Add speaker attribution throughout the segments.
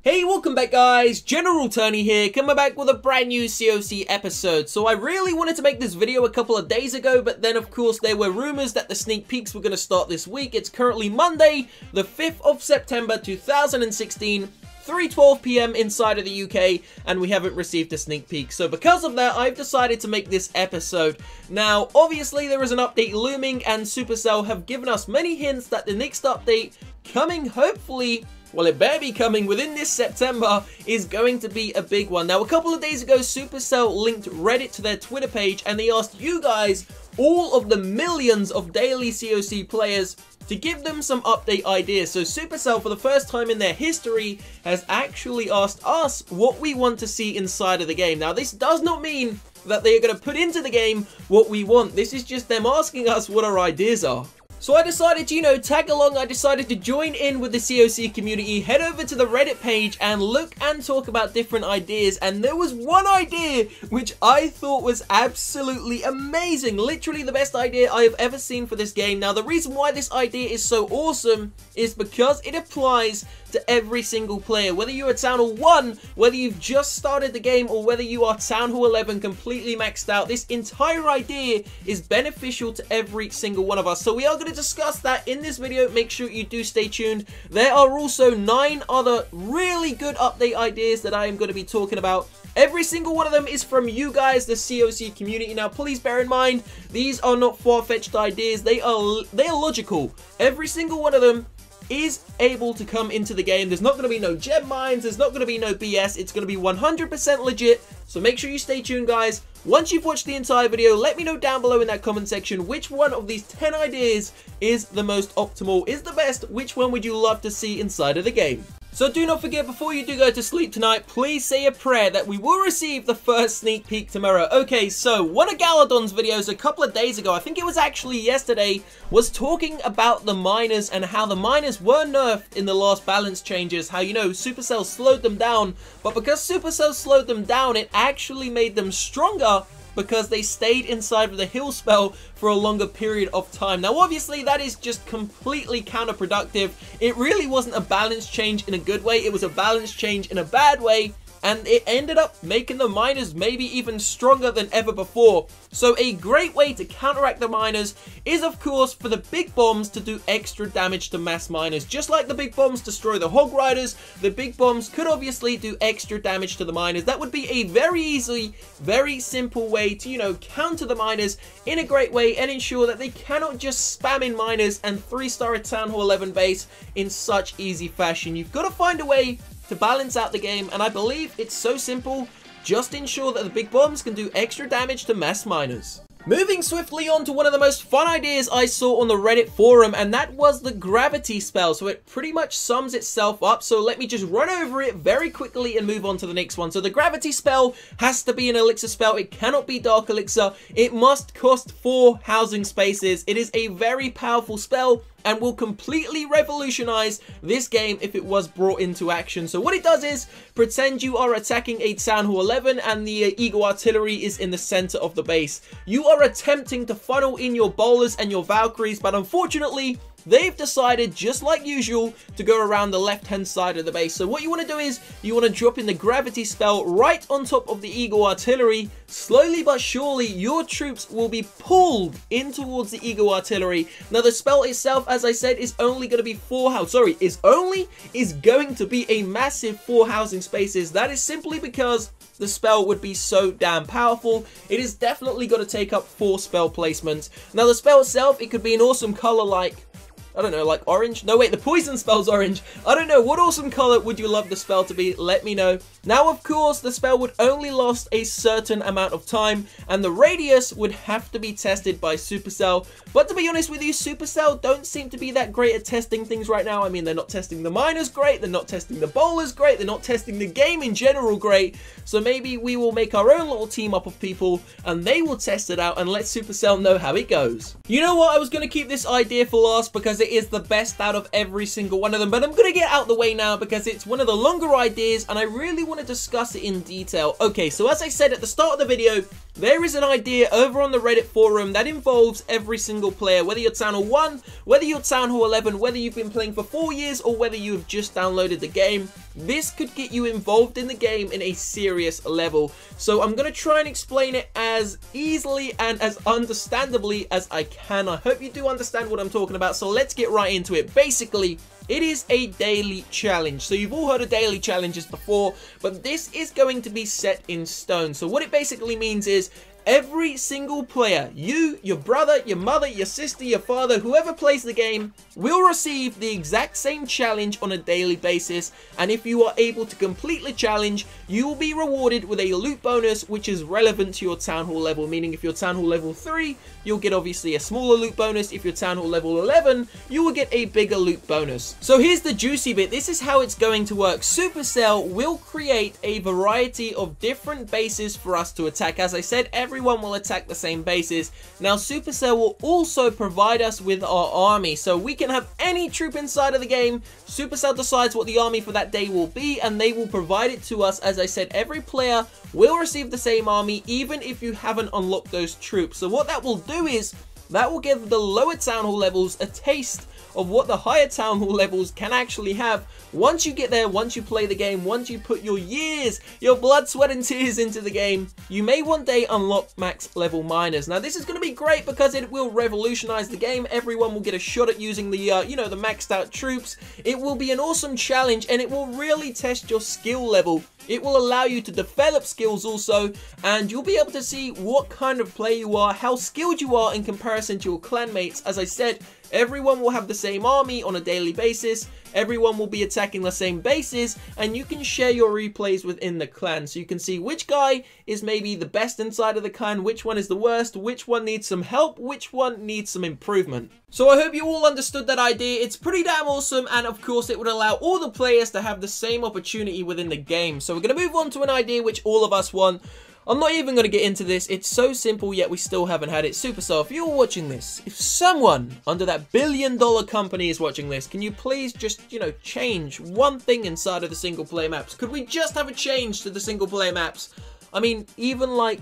Speaker 1: Hey, welcome back guys, General Tony here, coming back with a brand new CoC episode. So I really wanted to make this video a couple of days ago, but then of course there were rumors that the sneak peeks were going to start this week. It's currently Monday, the 5th of September 2016, 3:12 PM inside of the UK, and we haven't received a sneak peek. So because of that, I've decided to make this episode. Now, obviously there is an update looming, and Supercell have given us many hints that the next update coming, hopefully, well, it better be coming within this September, is going to be a big one. Now, a couple of days ago, Supercell linked Reddit to their Twitter page, and they asked you guys, all of the millions of daily CoC players, to give them some update ideas. So Supercell, for the first time in their history, has actually asked us what we want to see inside of the game. Now, this does not mean that they are going to put into the game what we want. This is just them asking us what our ideas are. So I decided to, tag along. I decided to join in with the CoC community, head over to the Reddit page and look and talk about different ideas. And there was one idea which I thought was absolutely amazing. Literally the best idea I have ever seen for this game. Now, the reason why this idea is so awesome is because it applies to every single player. Whether you're at Town Hall 1, whether you've just started the game, or whether you are Town Hall 11 completely maxed out, this entire idea is beneficial to every single one of us. So we are going to discuss that in this video. Make sure you do stay tuned. There are also 9 other really good update ideas that I am going to be talking about. Every single one of them is from you guys, the CoC community. Now, please bear in mind, these are not far-fetched ideas. They are logical. Every single one of them is able to come into the game. There's not going to be no gem mines, there's not going to be no BS, it's going to be 100% legit, so make sure you stay tuned, guys. Once you've watched the entire video, let me know down below in that comment section which one of these 10 ideas is the most optimal, is the best, which one would you love to see inside of the game. So do not forget, before you do go to sleep tonight, please say a prayer that we will receive the first sneak peek tomorrow. Okay, so one of Galadon's videos a couple of days ago, I think it was actually yesterday, was talking about the miners and how the miners were nerfed in the last balance changes. How, Supercell slowed them down, but because Supercell slowed them down, it actually made them stronger because they stayed inside of the heal spell for a longer period of time. Now, obviously, that is just completely counterproductive. It really wasn't a balance change in a good way. It was a balance change in a bad way, and it ended up making the miners maybe even stronger than ever before. So a great way to counteract the miners is, of course, for the big bombs to do extra damage to mass miners. Just like the big bombs destroy the hog riders, the big bombs could obviously do extra damage to the miners. That would be a very easy, very simple way to, counter the miners in a great way and ensure that they cannot just spam in miners and 3-star a Town Hall 11 base in such easy fashion. You've got to find a way to balance out the game, and I believe it's so simple. Just ensure that the big bombs can do extra damage to mass miners. Moving swiftly on to one of the most fun ideas I saw on the Reddit forum, and that was the gravity spell. So it pretty much sums itself up, so let me just run over it very quickly and move on to the next one. So the gravity spell has to be an elixir spell. It cannot be dark elixir. It must cost 4 housing spaces. It is a very powerful spell and will completely revolutionize this game if it was brought into action. So what it does is, pretend you are attacking a Town Hall 11 and the Eagle Artillery is in the center of the base. You are attempting to funnel in your bowlers and your Valkyries, but unfortunately, they've decided, just like usual, to go around the left-hand side of the base. So what you want to do is, you want to drop in the gravity spell right on top of the Eagle Artillery. Slowly but surely, your troops will be pulled in towards the Eagle Artillery. Now, the spell itself, as I said, is only going to be is going to be a massive 4 housing spaces. That is simply because the spell would be so damn powerful. It is definitely going to take up 4 spell placements. Now, the spell itself, it could be an awesome color like, I don't know, like orange? No, wait, the poison spell's orange. I don't know, what awesome color would you love the spell to be? Let me know. Now, of course, the spell would only last a certain amount of time, and the radius would have to be tested by Supercell. But to be honest with you, Supercell don't seem to be that great at testing things right now. I mean, they're not testing the miners great, they're not testing the bowlers great, they're not testing the game in general great. So maybe we will make our own little team up of people, and they will test it out and let Supercell know how it goes. You know what? I was going to keep this idea for last because it is the best out of every single one of them, but I'm going to get out the way now because it's one of the longer ideas, and I really want want to discuss it in detail. Okay, so as I said at the start of the video, there is an idea over on the Reddit forum that involves every single player, whether you're Town Hall 1, whether you're Town Hall 11, whether you've been playing for 4 years, or whether you have just downloaded the game. This could get you involved in the game in a serious level. So I'm going to try and explain it as easily and as understandably as I can. I hope you do understand what I'm talking about, so let's get right into it. Basically, it is a daily challenge. So you've all heard of daily challenges before, but this is going to be set in stone. So what it basically means is every single player, you, your brother, your mother, your sister, your father, whoever plays the game, will receive the exact same challenge on a daily basis. And if you are able to complete the challenge, you will be rewarded with a loot bonus, which is relevant to your Town Hall level. Meaning if you're Town Hall level 3, you'll get obviously a smaller loot bonus. If you're Town Hall level 11, you will get a bigger loot bonus. So here's the juicy bit. This is how it's going to work. Supercell will create a variety of different bases for us to attack. As I said, everyone will attack the same bases. Now Supercell will also provide us with our army, so we can have any troop inside of the game. Supercell decides what the army for that day will be, and they will provide it to us. As I said, every player will receive the same army even if you haven't unlocked those troops. So what that will do is that will give the lower Town Hall levels a taste of what the higher Town Hall levels can actually have. Once you get there, once you play the game, once you put your years, your blood, sweat and tears into the game, you may one day unlock max level miners. Now this is going to be great because it will revolutionize the game. Everyone will get a shot at using the, you know, the maxed out troops. It will be an awesome challenge and it will really test your skill level. It will allow you to develop skills also, and you'll be able to see what kind of player you are, how skilled you are in comparison to your clanmates. As I said, everyone will have the same army on a daily basis. Everyone will be attacking the same bases, and you can share your replays within the clan. So you can see which guy is maybe the best inside of the clan, which one is the worst, which one needs some help, which one needs some improvement. So I hope you all understood that idea. It's pretty damn awesome, and of course it would allow all the players to have the same opportunity within the game. So we're going to move on to an idea which all of us want. I'm not even going to get into this. It's so simple, yet we still haven't had it. Supercell, if you're watching this, if someone under that billion-dollar company is watching this, can you please just, you know, change one thing inside of the single-player maps? Could we just have a change to the single-player maps? I mean, even like,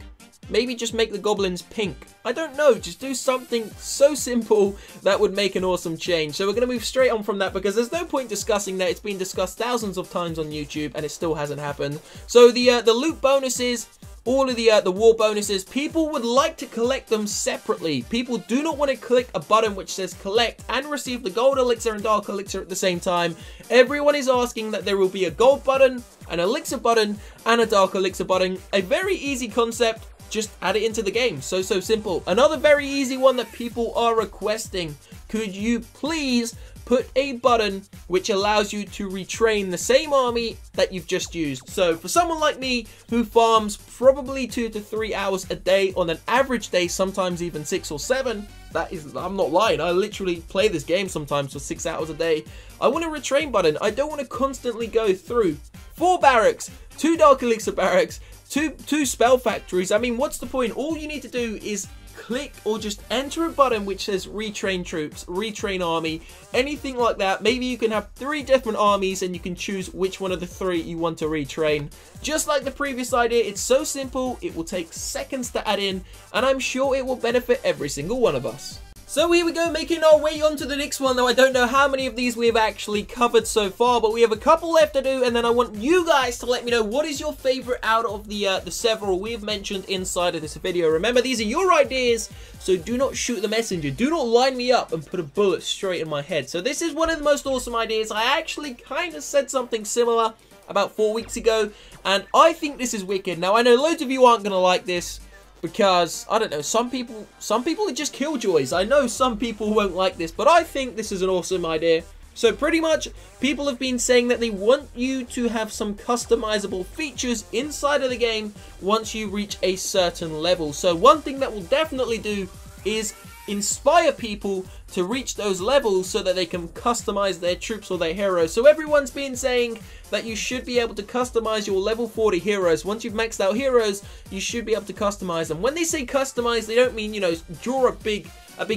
Speaker 1: maybe just make the goblins pink. I don't know, just do something so simple that would make an awesome change. So we're going to move straight on from that because there's no point discussing that. It's been discussed thousands of times on YouTube and it still hasn't happened. So the loot bonuses, all of the war bonuses, people would like to collect them separately. People do not want to click a button which says collect and receive the gold elixir and dark elixir at the same time. Everyone is asking that there will be a gold button, an elixir button, and a dark elixir button. A very easy concept. Just add it into the game. So simple. Another very easy one that people are requesting. Could you please put a button which allows you to retrain the same army that you've just used? So for someone like me who farms probably 2 to 3 hours a day on an average day, sometimes even 6 or 7, that is, I'm not lying, I literally play this game sometimes for 6 hours a day. I want a retrain button. I don't want to constantly go through 4 barracks, 2 dark elixir barracks, two spell factories. I mean, what's the point? All you need to do is click or just enter a button which says retrain troops, retrain army, anything like that. Maybe you can have 3 different armies and you can choose which one of the 3 you want to retrain. Just like the previous idea, it's so simple, it will take seconds to add in, and I'm sure it will benefit every single one of us. So here we go, making our way on to the next one. Though I don't know how many of these we've actually covered so far, but we have a couple left to do, and then I want you guys to let me know what is your favorite out of the several we've mentioned inside of this video. Remember, these are your ideas, so do not shoot the messenger. Do not line me up and put a bullet straight in my head. So this is one of the most awesome ideas. I actually kind of said something similar about 4 weeks ago, and I think this is wicked. Now, I know loads of you aren't going to like this, because, I don't know, some people are just killjoys. I know some people won't like this, but I think this is an awesome idea. So pretty much, people have been saying that they want you to have some customizable features inside of the game once you reach a certain level. So one thing that will definitely do is inspire people to reach those levels so that they can customize their troops or their heroes. So everyone's been saying that you should be able to customize your level 40 heroes. Once you've maxed out heroes, you should be able to customize them. When they say customize, they don't mean, you know, draw a big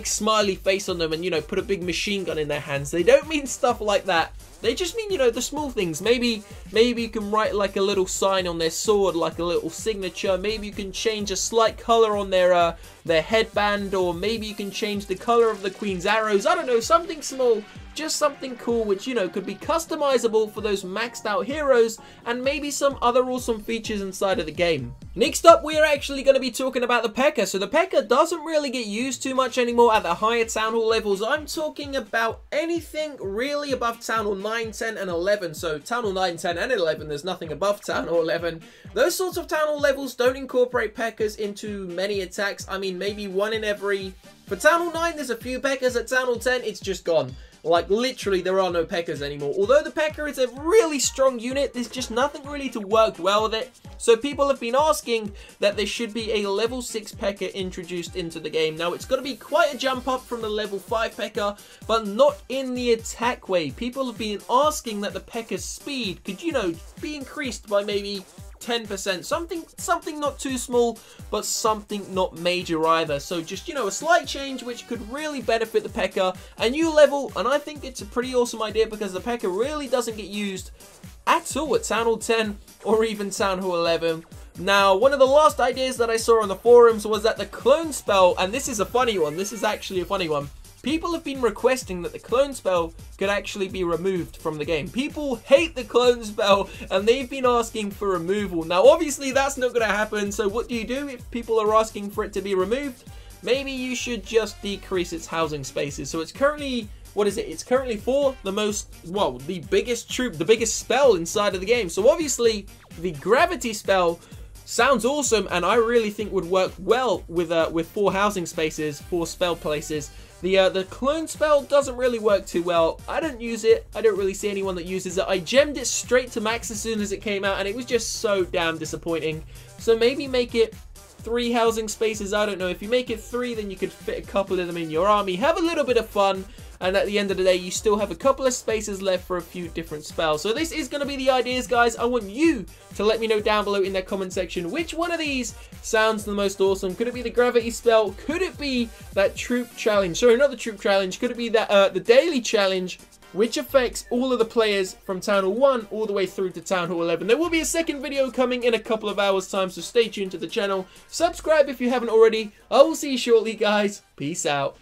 Speaker 1: smiley face on them and, you know, put a big machine gun in their hands. They don't mean stuff like that. They just mean, you know, the small things. Maybe you can write like a little sign on their sword, like a little signature. Maybe you can change a slight color on their headband, or maybe you can change the color of the queen's arrows. I don't know, something small, just something cool, which, you know, could be customizable for those maxed out heroes, and maybe some other awesome features inside of the game. Next up, we are actually going to be talking about the P.E.K.K.A. So the P.E.K.K.A. doesn't really get used too much anymore at the higher Town Hall levels. I'm talking about anything really above Town Hall 9, 10, and 11. So Town Hall 9, 10, and 11, there's nothing above Town Hall 11. Those sorts of Town Hall levels don't incorporate P.E.K.K.A.s into many attacks. I mean, maybe one in every... For Town Hall 9, there's a few P.E.K.K.A.s. At Town Hall 10, it's just gone. Like, literally, there are no P.E.K.K.A.s anymore. Although the P.E.K.K.A. is a really strong unit, there's just nothing really to work well with it. So people have been asking that there should be a level 6 P.E.K.K.A. introduced into the game. Now, it's going to be quite a jump up from the level 5 P.E.K.K.A., but not in the attack way. People have been asking that the P.E.K.K.A.'s speed could, you know, be increased by maybe 10%, something not too small, but something not major either. So just, you know, a slight change which could really benefit the P.E.K.K.A. A new level, and I think it's a pretty awesome idea because the P.E.K.K.A. really doesn't get used at all at Town Hall 10 or even Town Hall 11. Now, one of the last ideas that I saw on the forums was that the clone spell, and this is a funny one, this is actually a funny one. People have been requesting that the clone spell could actually be removed from the game. People hate the clone spell and they've been asking for removal. Now, obviously, that's not going to happen. So what do you do if people are asking for it to be removed? Maybe you should just decrease its housing spaces. So it's currently, what is it? It's currently for the most, well, the biggest troop, the biggest spell inside of the game. So obviously, the gravity spell sounds awesome and I really think would work well with 4 housing spaces, 4 spell places. The clone spell doesn't really work too well. I don't use it. I don't really see anyone that uses it. I gemmed it straight to max as soon as it came out, and it was just so damn disappointing. So maybe make it 3 housing spaces. I don't know. If you make it 3, then you could fit a couple of them in your army. Have a little bit of fun. And at the end of the day, you still have a couple of spaces left for a few different spells. So this is going to be the ideas, guys. I want you to let me know down below in that comment section which one of these sounds the most awesome. Could it be the gravity spell? Could it be that troop challenge? Sorry, not the troop challenge. Could it be that the daily challenge, which affects all of the players from Town Hall 1 all the way through to Town Hall 11. There will be a second video coming in a couple of hours' time, so stay tuned to the channel. Subscribe if you haven't already. I will see you shortly, guys. Peace out.